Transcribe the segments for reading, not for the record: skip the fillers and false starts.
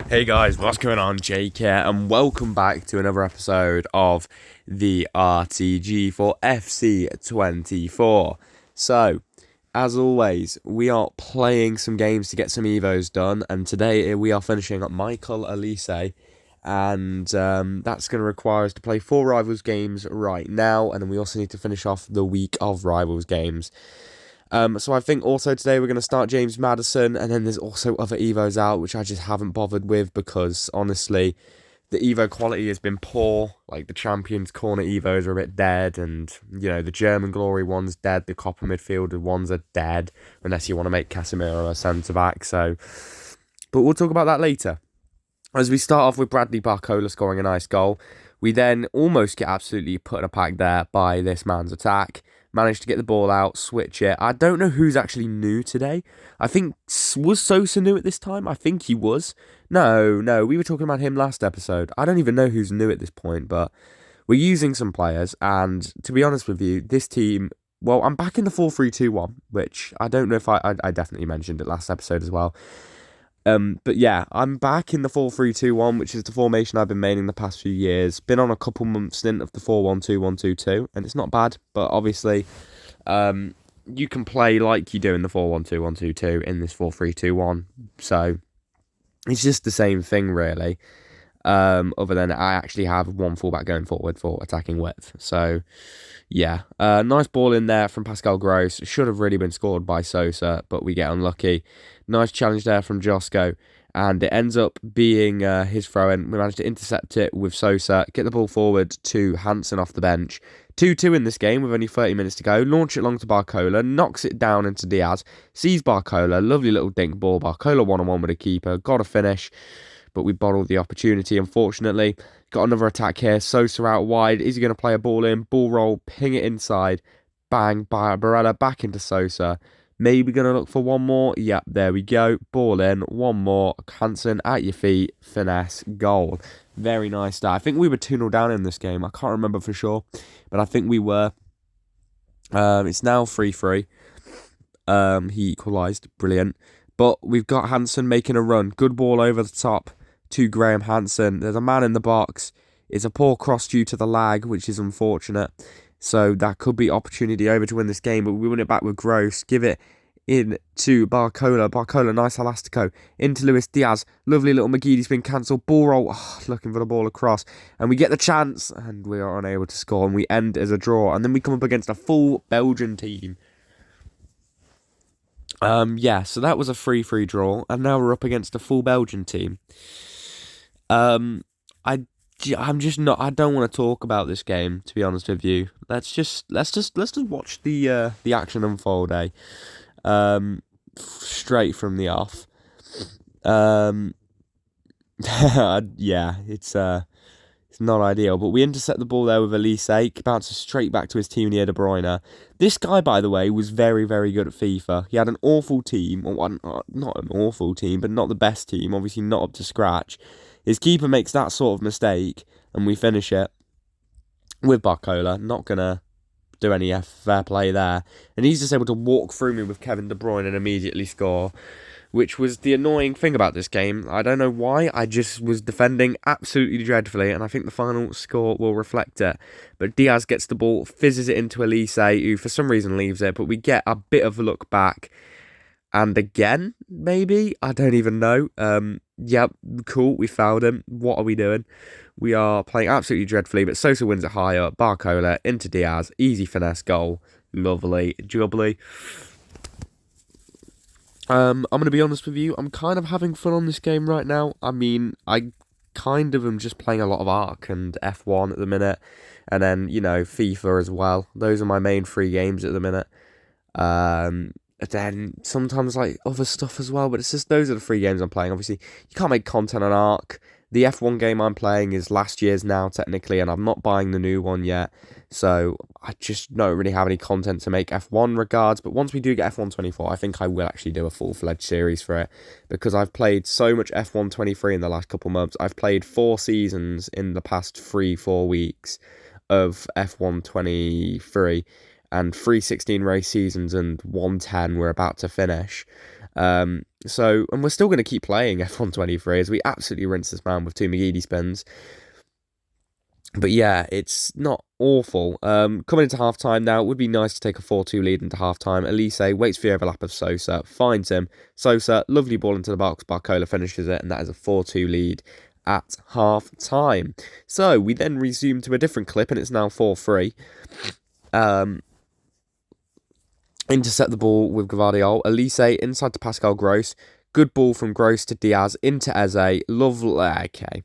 Hey guys, what's going on? Jake here, and welcome back to another episode of the RTG for FC24. So, as always, we are playing some games to get some Evos done, and today we are finishing up Michael Elise, and that's going to require us to play 4 Rivals games right now, and then we also need to finish off the week of Rivals games. So I think also today we're going to start James Maddison, and then there's also other Evos out, which I just haven't bothered with because, honestly, the Evo quality has been poor. Like, the Champions Corner Evos are a bit dead, and, the German Glory one's dead, the Copper Midfielder ones are dead, unless you want to make Casemiro a centre-back, so... But we'll talk about that later. As we start off with Bradley Barcola scoring a nice goal, we then almost get absolutely put in a pack there by this man's attack. Managed to get the ball out, switch it. I don't know who's actually new today. I think, was Sosa new at this time? I think he was. No, we were talking about him last episode. I don't even know who's new at this point, but we're using some players, and to be honest with you, this team, well, I'm back in the 4-3-2-1, which I don't know if I definitely mentioned it last episode as well. But yeah, I'm back in the 4-3-2-1, which is the formation I've been maintaining the past few years. Been on a couple months stint of the 4-1-2-1-2-2, and it's not bad, but obviously, you can play like you do in the 4-1-2-1-2-2 in this 4-3-2-1, so it's just the same thing, really, other than I actually have one fullback going forward for attacking width, so... Yeah, nice ball in there from Pascal Gross. Should have really been scored by Sosa, but we get unlucky. Nice challenge there from Josko, and it ends up being his throw-in. We managed to intercept it with Sosa, get the ball forward to Hansen off the bench. 2-2 in this game with only 30 minutes to go. Launch it long to Barcola, knocks it down into Diaz, sees Barcola, lovely little dink ball. Barcola one-on-one with a keeper, got a finish, but we bottled the opportunity, unfortunately. Got another attack here. Sosa out wide. Is he going to play a ball in? Ball roll. Ping it inside. Bang. Barella back into Sosa. Maybe going to look for one more. Yep, there we go. Ball in. One more. Hansen at your feet. Finesse. Goal. Very nice start. I think we were 2-0 down in this game. I can't remember for sure. But I think we were. It's now 3-3. He equalised. Brilliant. But we've got Hansen making a run. Good ball over the top to Graham Hansen. There's a man in the box. It's a poor cross due to the lag, which is unfortunate. So that could be opportunity over to win this game, but we win it back with Gross. Give it in to Barcola. Barcola, nice elastico. Into Luis Diaz. Lovely little McGeady spin cancel. Ball roll. Oh, looking for the ball across. And we get the chance, and we are unable to score, and we end as a draw. And then we come up against a full Belgian team. Yeah, so that was a 3-3 draw, and now we're up against a full Belgian team. I'm just not. I don't want to talk about this game, to be honest with you. Let's just watch the action unfold, straight from the off. Yeah, it's not ideal, but we intercept the ball there with Elise, bounces straight back to his team near De Bruyne. This guy, by the way, was very, very good at FIFA. He had an awful team, or not an awful team, but not the best team, obviously not up to scratch. His keeper makes that sort of mistake, and we finish it with Barcola. Not going to do any fair play there. And he's just able to walk through me with Kevin De Bruyne and immediately score, which was the annoying thing about this game. I don't know why. I just was defending absolutely dreadfully, and I think the final score will reflect it. But Diaz gets the ball, fizzes it into Elise, who for some reason leaves it, but we get a bit of a look back. And again, maybe? I don't even know. Yep, cool, we fouled him. What are we doing? We are playing absolutely dreadfully, but Sosa wins it higher. Barcola into Diaz. Easy finesse goal. Lovely. Jubbly. I'm going to be honest with you. I'm kind of having fun on this game right now. I mean, I kind of am just playing a lot of Arc and F1 at the minute. And then, FIFA as well. Those are my main 3 games at the minute. Then sometimes other stuff as well, but it's just those are the 3 games I'm playing. Obviously, you can't make content on Arc. The F1 game I'm playing is last year's now, technically, and I'm not buying the new one yet. So I just don't really have any content to make F1 regards. But once we do get F1 24, I think I will actually do a full-fledged series for it. Because I've played so much F1 23 in the last couple months. I've played 4 seasons in the past 3-4 weeks of F1 23. And 3 16 race seasons and 110 we're about to finish. And we're still going to keep playing F123 as we absolutely rinse this man with 2 McGeady spins. But yeah, it's not awful. Coming into half-time now, it would be nice to take a 4-2 lead into half-time. Elise waits for the overlap of Sosa, finds him. Sosa, lovely ball into the box. Barcola finishes it, and that is a 4-2 lead at half-time. So we then resume to a different clip, and it's now 4-3. Intercept the ball with Gvardiol. Elise inside to Pascal Gross. Good ball from Gross to Diaz into Eze. Lovely. Okay.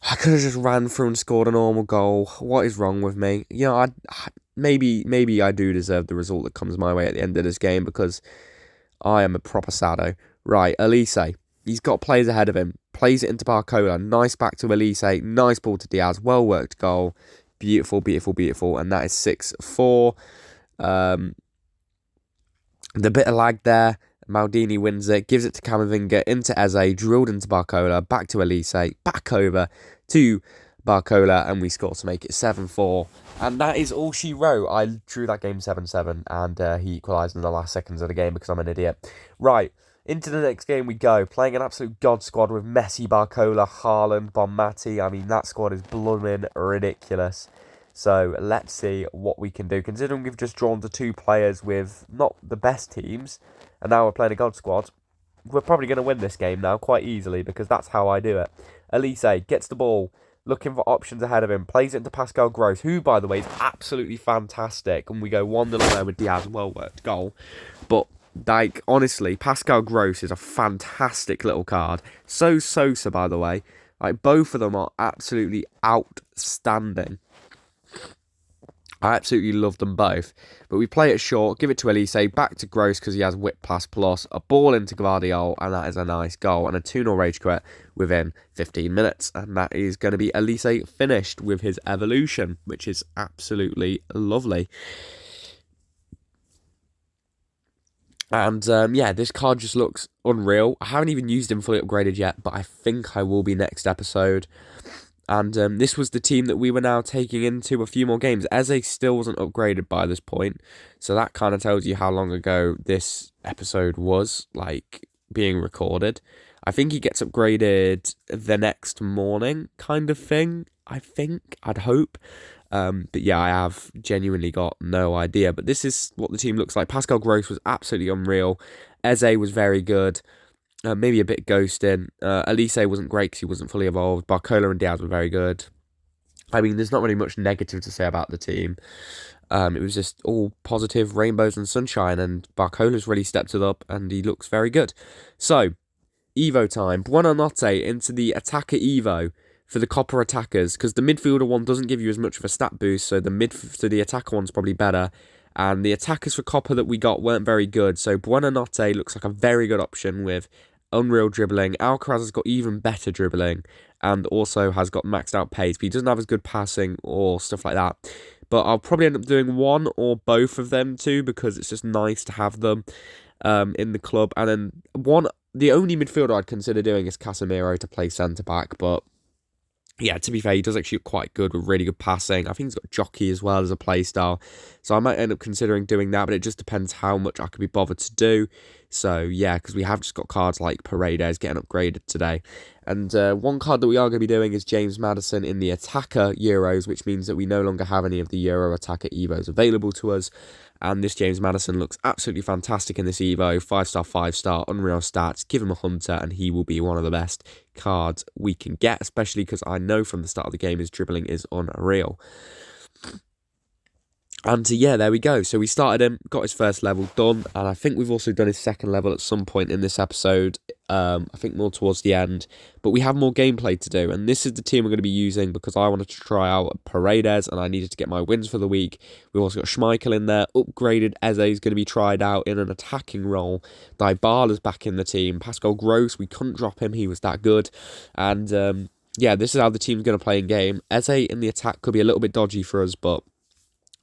I could have just ran through and scored a normal goal. What is wrong with me? You know, maybe I do deserve the result that comes my way at the end of this game because I am a proper sado. Right, Elise. He's got players ahead of him. Plays it into Barcola. Nice back to Elise. Nice ball to Diaz. Well worked goal. Beautiful, beautiful, beautiful. And that is 6-4. The bit of lag there. Maldini wins it, gives it to Camavinga, into Eze, drilled into Barcola, back to Elise, back over to Barcola, and we score to make it 7-4. And that is all she wrote. I drew that game 7-7, and he equalised in the last seconds of the game because I'm an idiot. Right, into the next game we go, playing an absolute god squad with Messi, Barcola, Haaland, Bonmati. I mean, that squad is blooming ridiculous. So let's see what we can do. Considering we've just drawn to 2 players with not the best teams, and now we're playing a god squad, we're probably going to win this game now quite easily because that's how I do it. Elise gets the ball, looking for options ahead of him, plays it into Pascal Gross, who, by the way, is absolutely fantastic. And we go 1-0 there with Diaz, well-worked goal. But, like, honestly, Pascal Gross is a fantastic little card. So Sosa, by the way. Like, both of them are absolutely outstanding. I absolutely love them both. But we play it short, give it to Elise, back to Gross because he has whip plus, a ball into Gvardiol, and that is a nice goal. And a 2-0 rage quit within 15 minutes. And that is going to be Elise finished with his evolution, which is absolutely lovely. And yeah, this card just looks unreal. I haven't even used him fully upgraded yet, but I think I will be next episode. And this was the team that we were now taking into a few more games. Eze still wasn't upgraded by this point. So that kind of tells you how long ago this episode was, like, being recorded. I think he gets upgraded the next morning kind of thing, I think. I'd hope. But yeah, I have genuinely got no idea. But this is what the team looks like. Pascal Gross was absolutely unreal. Eze was very good. Maybe a bit ghosting. Elise wasn't great because he wasn't fully evolved. Barcola and Diaz were very good. I mean, there's not really much negative to say about the team. It was just all positive rainbows and sunshine, and Barcola's really stepped it up, and he looks very good. So, Evo time. Buonanotte into the attacker Evo for the Copper attackers, because the midfielder one doesn't give you as much of a stat boost, so the attacker one's probably better. And the attackers for Copper that we got weren't very good, so Buonanotte looks like a very good option with unreal dribbling. Alcaraz has got even better dribbling and also has got maxed out pace, but he doesn't have as good passing or stuff like that. But I'll probably end up doing one or both of them too because it's just nice to have them in the club. And then the only midfielder I'd consider doing is Casemiro to play centre-back, but yeah, to be fair, he does actually look quite good with really good passing. I think he's got jockey as well as a play style. So I might end up considering doing that, but it just depends how much I could be bothered to do. So yeah, because we have just got cards like Paredes getting upgraded today. And one card that we are going to be doing is James Maddison in the Attacker Euros, which means that we no longer have any of the Euro Attacker Evos available to us. And this James Maddison looks absolutely fantastic in this Evo. 5-star, 5-star, unreal stats. Give him a Hunter and he will be one of the best cards we can get, especially because I know from the start of the game his dribbling is unreal. And yeah, there we go. So we started him, got his first level done, and I think we've also done his second level at some point in this episode. I think more towards the end. But we have more gameplay to do, and this is the team we're going to be using because I wanted to try out Paredes, and I needed to get my wins for the week. We've also got Schmeichel in there. Upgraded Eze is going to be tried out in an attacking role. Dybala's back in the team. Pascal Gross, we couldn't drop him. He was that good. And yeah, this is how the team's going to play in game. Eze in the attack could be a little bit dodgy for us, but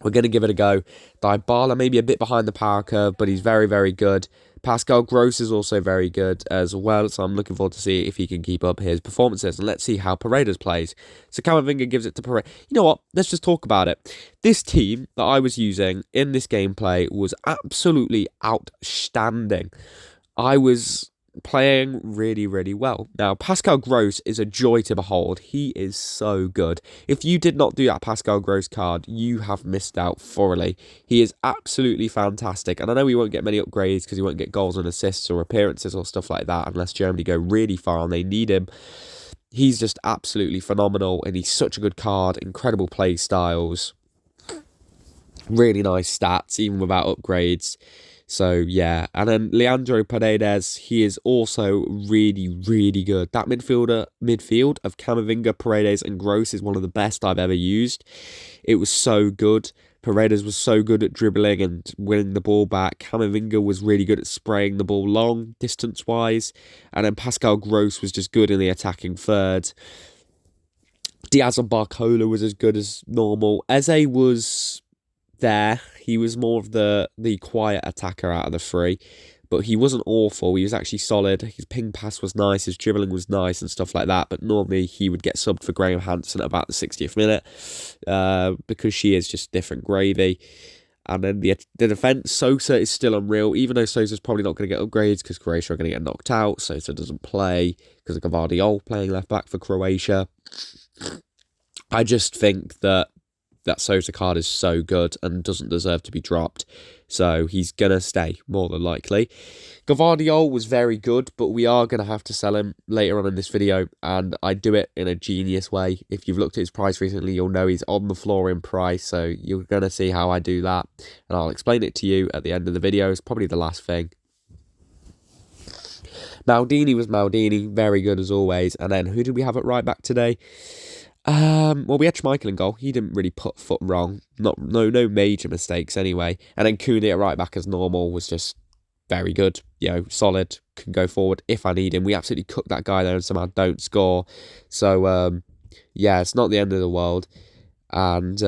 we're going to give it a go. Dybala maybe a bit behind the power curve, but he's very, very good. Pascal Gross is also very good as well, so I'm looking forward to see if he can keep up his performances. And let's see how Paredes plays. So Camavinga gives it to Paredes. You know what? Let's just talk about it. This team that I was using in this gameplay was absolutely outstanding. I was playing really, really well. Now, Pascal Gross is a joy to behold. He is so good. If you did not do that Pascal Gross card, you have missed out thoroughly. He is absolutely fantastic. And I know he won't get many upgrades because he won't get goals and assists or appearances or stuff like that unless Germany go really far and they need him. He's just absolutely phenomenal, and he's such a good card. Incredible play styles. Really nice stats, even without upgrades. So, yeah. And then Leandro Paredes, he is also really, really good. That midfield of Camavinga, Paredes, and Gross is one of the best I've ever used. It was so good. Paredes was so good at dribbling and winning the ball back. Camavinga was really good at spraying the ball long, distance-wise. And then Pascal Gross was just good in the attacking third. Diaz and Barcola was as good as normal. Eze was there. He was more of the quiet attacker out of the three. But he wasn't awful. He was actually solid. His ping pass was nice. His dribbling was nice and stuff like that. But normally he would get subbed for Graham Hansen at about the 60th minute because she is just different gravy. And then the defence, Sosa is still unreal. Even though Sosa's probably not going to get upgrades because Croatia are going to get knocked out. Sosa doesn't play because of Gvardiol playing left back for Croatia. I just think that Sosa card is so good and doesn't deserve to be dropped. So he's going to stay, more than likely. Gvardiol was very good, but we are going to have to sell him later on in this video. And I do it in a genius way. If you've looked at his price recently, you'll know he's on the floor in price. So you're going to see how I do that. And I'll explain it to you at the end of the video. It's probably the last thing. Maldini was Maldini, very good as always. And then who did we have at right back today? Well, we had Schmeichel in goal. He didn't really put foot wrong. No major mistakes anyway. And then Koundé at right back as normal was just very good. You know, solid. Can go forward if I need him. We absolutely cooked that guy there and somehow don't score. So, yeah, it's not the end of the world. And,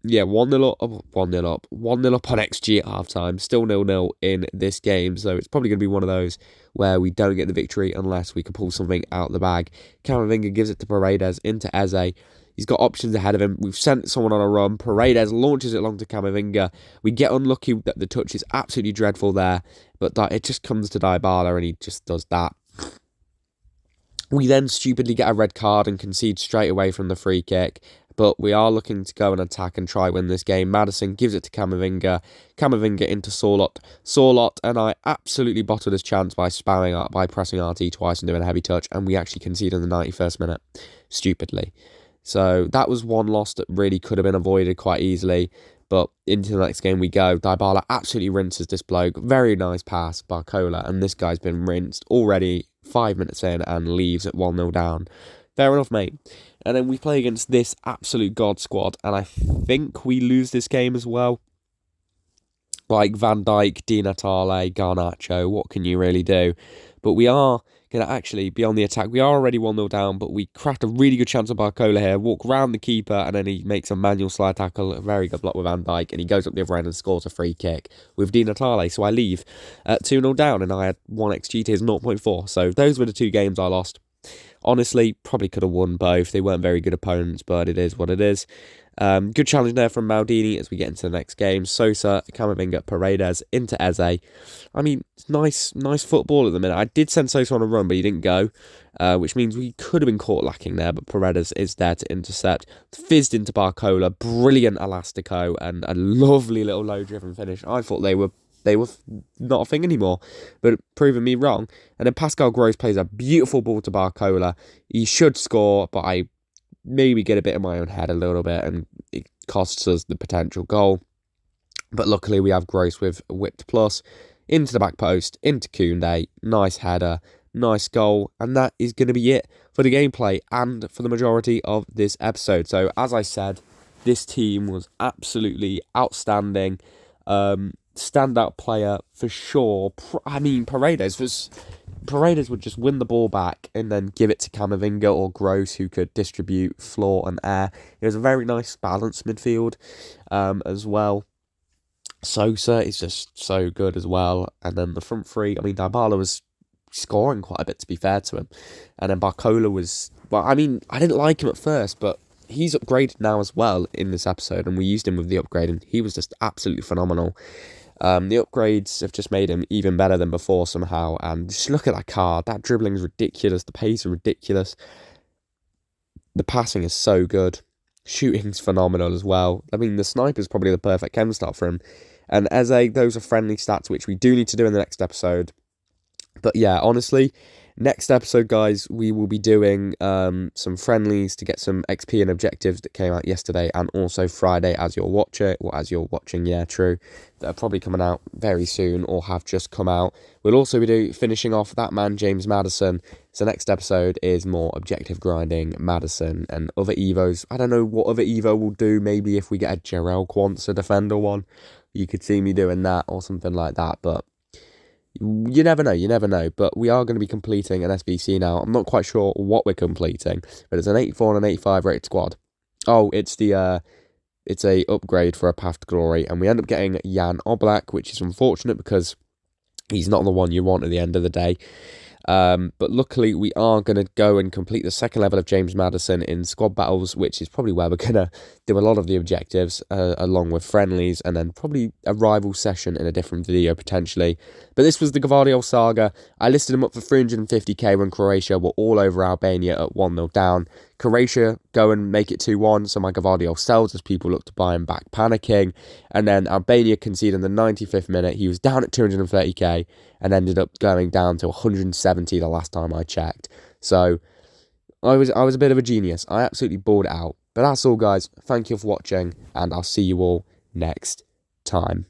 yeah, 1-0 up. 1-0 up. 1-0 up on XG at half-time. Still 0-0 in this game. So it's probably going to be one of those where we don't get the victory unless we can pull something out the bag. Camavinga gives it to Paredes into Eze. He's got options ahead of him. We've sent someone on a run. Paredes launches it long to Camavinga. We get unlucky that the touch is absolutely dreadful there. But it just comes to Dybala and he just does that. We then stupidly get a red card and concede straight away from the free kick. But we are looking to go and attack and try win this game. Maddison gives it to Camavinga. Camavinga into Sorloth. Sorloth and I absolutely bottled his chance by spamming up, by pressing RT twice and doing a heavy touch. And we actually conceded in the 91st minute. Stupidly. So that was one loss that really could have been avoided quite easily. But into the next game we go. Dybala absolutely rinses this bloke. Very nice pass, Barcola. And this guy's been rinsed already 5 minutes in and leaves at 1-0 down. Fair enough, mate. And then we play against this absolute god squad. And I think we lose this game as well. Like Van Dijk, Di Natale, Garnacho. What can you really do? But we are going to actually be on the attack. We are already 1-0 down. But we cracked a really good chance of Barcola here. Walk round the keeper. And then he makes a manual slide tackle. A very good block with Van Dijk. And he goes up the other end and scores a free kick with Di Natale. So I leave at 2-0 down. And I had 1 XG to his 0.4. So those were the 2 games I lost. Honestly, probably could have won both. They weren't very good opponents, but it is what it is. Good challenge there from Maldini as we get into the next game. Sosa, Camavinga, Paredes, into Eze. I mean, nice football at the minute. I did send Sosa on a run, but he didn't go, which means we could have been caught lacking there, but Paredes is there to intercept. Fizzed into Barcola, brilliant elastico, and a lovely little low-driven finish. I thought they were not a thing anymore, but proving me wrong. And then Pascal Gross plays a beautiful ball to Barcola. He should score, but I maybe get a bit in my own head a little bit, and it costs us the potential goal. But luckily we have Gross with whipped plus into the back post, into Koundé. Nice header, nice goal, and that is going to be it for the gameplay and for the majority of this episode. So as I said, this team was absolutely outstanding. Standout player for sure. I mean, Paredes would just win the ball back and then give it to Camavinga or Gross, who could distribute floor and air. It was a very nice balanced midfield as well. Sosa is just so good as well. And then the front three, I mean, Dybala was scoring quite a bit, to be fair to him. And then Barcola was, well, I mean, I didn't like him at first, but he's upgraded now as well in this episode, and we used him with the upgrade, and he was just absolutely phenomenal. The upgrades have just made him even better than before somehow. And just look at that card. That dribbling is ridiculous. The pace is ridiculous. The passing is so good. Shooting's phenomenal as well. I mean, the sniper's probably the perfect chem start for him. And Eze, those are friendly stats, which we do need to do in the next episode. But yeah, honestly, next episode, guys, we will be doing some friendlies to get some XP and objectives that came out yesterday, and also Friday as you're watching, yeah, true, that are probably coming out very soon or have just come out. We'll also be finishing off that man, James Maddison. So next episode is more objective grinding, Maddison, and other Evos. I don't know what other Evo will do. Maybe if we get a Jarrell Quansah defender one, you could see me doing that or something like that, but you never know, but we are going to be completing an SBC now. I'm not quite sure what we're completing, but it's an 84 and an 85 rated squad. Oh, it's a upgrade for a Path to Glory, and we end up getting Jan Oblak, which is unfortunate because he's not the one you want at the end of the day. But luckily, we are going to go and complete the second level of James Maddison in squad battles, which is probably where we're going to do a lot of the objectives, along with friendlies, and then probably a rival session in a different video, potentially. But this was the Gvardiol saga. I listed him up for 350k when Croatia were all over Albania at 1-0 down. Croatia go and make it 2-1, so my Gvardiol sells as people look to buy him back, panicking. And then Albania conceded in the 95th minute. He was down at 230k and ended up going down to 170 the last time I checked. So I was a bit of a genius. I absolutely balled it out. But that's all, guys. Thank you for watching, and I'll see you all next time.